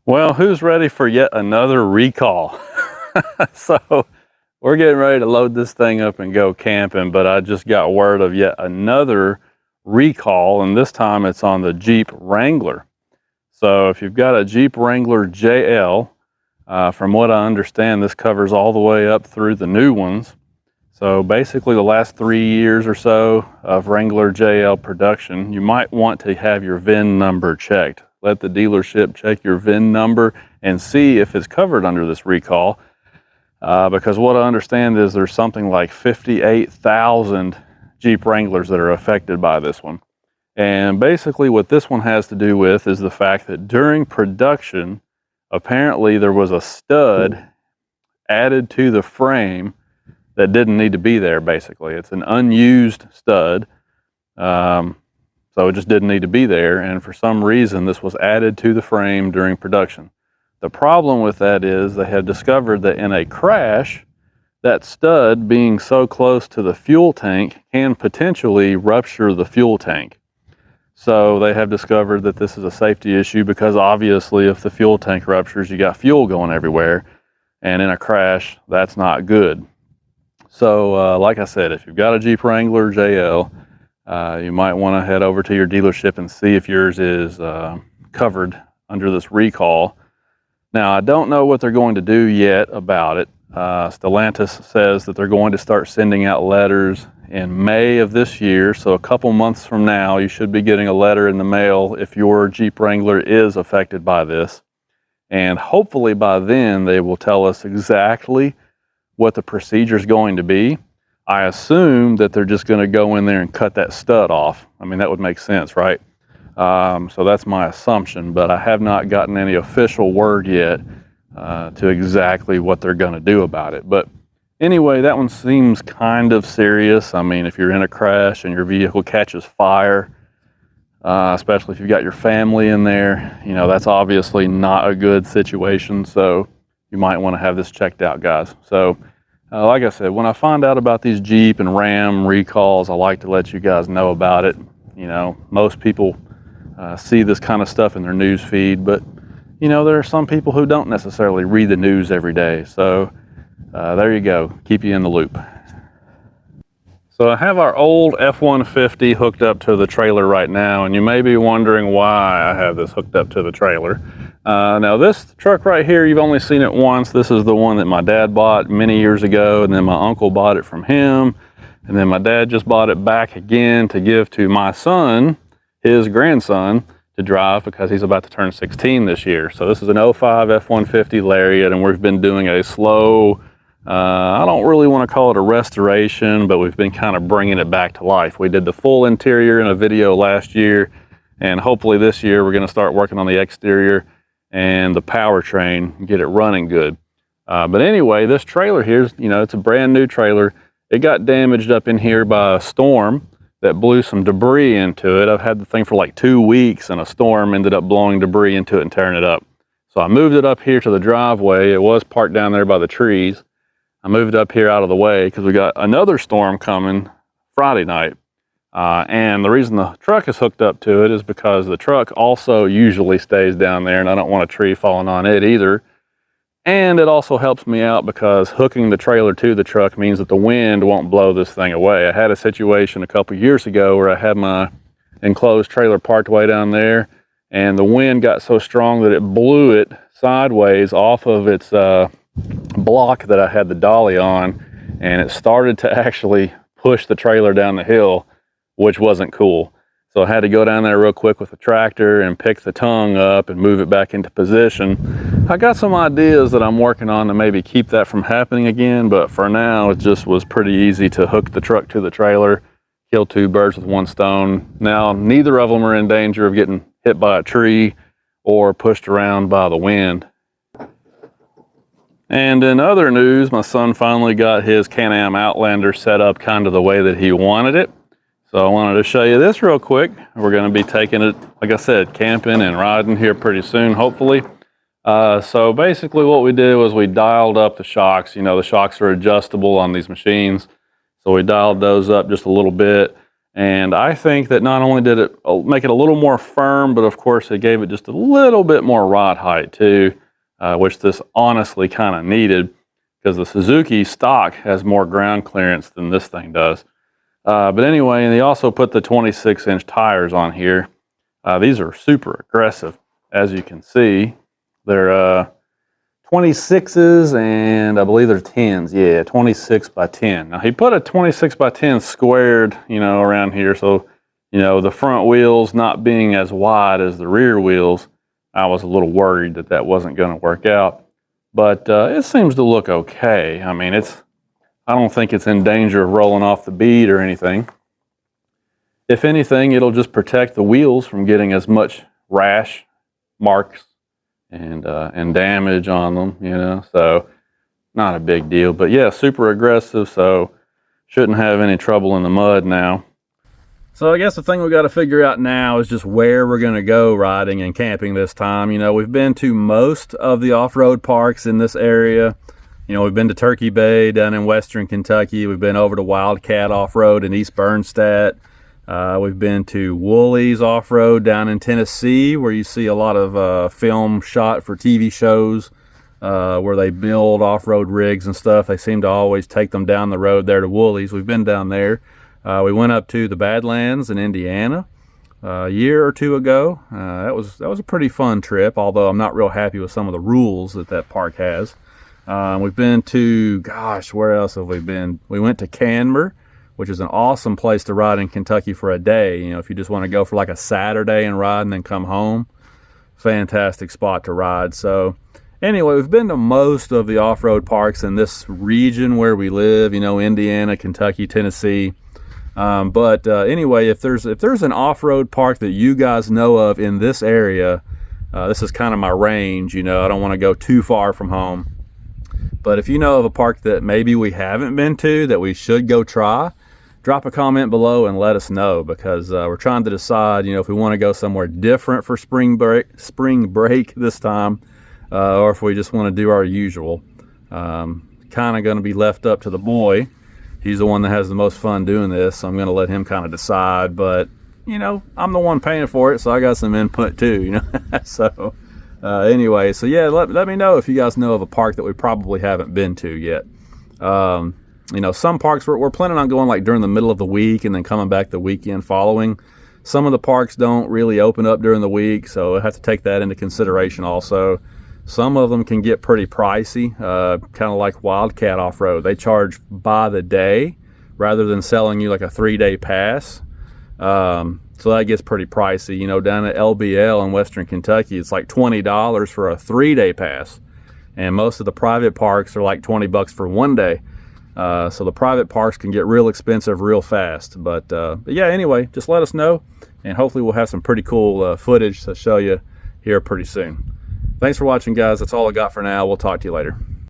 Well, who's ready for yet another recall? So we're getting ready to load this thing up and go camping, but I just got word of yet another recall, and this time it's on the Jeep Wrangler. So if you've got a Jeep Wrangler JL, from what I understand, this covers all the way up through the new ones. So basically the last 3 years or so of Wrangler JL production, you might want to have your VIN number checked. Let the dealership check your VIN number and see if it's covered under this recall. Because what I understand is there's something like 58,000 Jeep Wranglers that are affected by this one. And basically what this one has to do with is the fact that during production, apparently there was a stud added to the frame that didn't need to be there. Basically, it's an unused stud, so it just didn't need to be there, and for some reason this was added to the frame during production. The problem with that is they have discovered that in a crash, that stud being so close to the fuel tank can potentially rupture the fuel tank. So they have discovered that this is a safety issue, because obviously if the fuel tank ruptures, you got fuel going everywhere, and in a crash that's not good. So like I said, if you've got a Jeep Wrangler JL, you might want to head over to your dealership and see if yours is covered under this recall. Now, I don't know what they're going to do yet about it. Stellantis says that they're going to start sending out letters in May of this year, so a couple months from now you should be getting a letter in the mail if your Jeep Wrangler is affected by this. And hopefully by then they will tell us exactly what the procedure is going to be. I assume that they're just going to go in there and cut that stud off. I mean, that would make sense, right? So that's my assumption, but I have not gotten any official word yet to exactly what they're going to do about it. But anyway, that one seems kind of serious. I mean, if you're in a crash and your vehicle catches fire, especially if you've got your family in there, you know, that's obviously not a good situation. So you might want to have this checked out, guys. So like I said, when I find out about these Jeep and Ram recalls, I like to let you guys know about it. You know, most people see this kind of stuff in their news feed, but you know, there are some people who don't necessarily read the news every day. So there you go, keep you in the loop. So I have our old F-150 hooked up to the trailer right now, and you may be wondering why I have this hooked up to the trailer. Now this truck right here, you've only seen it once. This is the one that my dad bought many years ago, and then my uncle bought it from him, and then my dad just bought it back again to give to my son, his grandson, to drive, because he's about to turn 16 this year. So this is an 05 F-150 Lariat, and we've been doing a slow, I don't really want to call it a restoration, but we've been kind of bringing it back to life. We did the full interior in a video last year, and hopefully this year we're going to start working on the exterior and the powertrain, get it running good. But anyway, this trailer here, you know, it's a brand new trailer. It got damaged up in here by a storm that blew some debris into it. I've had the thing for like 2 weeks, and a storm ended up blowing debris into it and tearing it up. So I moved it up here to the driveway. It was parked down there by the trees. I moved it up here out of the way because we got another storm coming Friday night. And the reason the truck is hooked up to it is because the truck also usually stays down there, and I don't want a tree falling on it either. And it also helps me out because hooking the trailer to the truck means that the wind won't blow this thing away. I had a situation a couple years ago where I had my enclosed trailer parked way down there, and the wind got so strong that it blew it sideways off of its block that I had the dolly on, and it started to actually push the trailer down the hill, which wasn't cool. So I had to go down there real quick with the tractor and pick the tongue up and move it back into position. I got some ideas that I'm working on to maybe keep that from happening again, but for now it just was pretty easy to hook the truck to the trailer, kill 2 birds with 1 stone. Now neither of them are in danger of getting hit by a tree or pushed around by the wind. And in other news, my son finally got his Can-Am Outlander set up kind of the way that he wanted it. So I wanted to show you this real quick. We're going to be taking it, like I said, camping and riding here pretty soon, hopefully. So basically what we did was we dialed up the shocks. You know, the shocks are adjustable on these machines. So we dialed those up just a little bit. And I think that not only did it make it a little more firm, but of course it gave it just a little bit more rod height too, which this honestly kind of needed, because the Suzuki stock has more ground clearance than this thing does. But anyway, and they also put the 26-inch tires on here. These are super aggressive, as you can see. They're 26s, and I believe they're 10s. Yeah, 26 by 10. Now he put a 26 by 10 squared, around here. So, the front wheels not being as wide as the rear wheels, I was a little worried that that wasn't going to work out. But it seems to look okay. I mean, I don't think it's in danger of rolling off the bead or anything. If anything, it'll just protect the wheels from getting as much rash marks and damage on them, so not a big deal. But yeah, super aggressive, so shouldn't have any trouble in the mud now. So I guess the thing we got to figure out now is just where we're going to go riding and camping this time. We've been to most of the off-road parks in this area. We've been to Turkey Bay down in western Kentucky. We've been over to Wildcat Off-Road in East Bernstadt. We've been to Woolies Off-Road down in Tennessee, where you see a lot of film shot for TV shows where they build off-road rigs and stuff. They seem to always take them down the road there to Woolies. We've been down there. We went up to the Badlands in Indiana a year or two ago. That was a pretty fun trip, although I'm not real happy with some of the rules that park has. We've been to, where else have we been? We went to Canmer, which is an awesome place to ride in Kentucky for a day. If you just want to go for like a Saturday and ride and then come home, fantastic spot to ride. So anyway, we've been to most of the off-road parks in this region where we live, Indiana, Kentucky, Tennessee. But anyway, if there's an off-road park that you guys know of in this area, this is kind of my range. I don't want to go too far from home. But if you know of a park that maybe we haven't been to that we should go try, drop a comment below and let us know, because we're trying to decide, if we want to go somewhere different for spring break this time, or if we just want to do our usual. Kind of going to be left up to the boy. He's the one that has the most fun doing this, so I'm going to let him kind of decide. But, I'm the one paying for it, so I got some input too, So anyway, so yeah, let me know if you guys know of a park that we probably haven't been to yet. Some parks we're planning on going like during the middle of the week and then coming back the weekend following. Some of the parks don't really open up during the week, so I have to take that into consideration also. Some of them can get pretty pricey, kind of like Wildcat Off-Road. They charge by the day rather than selling you like a 3-day pass. So that gets pretty pricey. Down at LBL in western Kentucky, it's like $20 for a 3-day pass. And most of the private parks are like $20 for 1 day. So the private parks can get real expensive real fast. But yeah, anyway, just let us know, and hopefully we'll have some pretty cool footage to show you here pretty soon. Thanks for watching, guys. That's all I got for now. We'll talk to you later.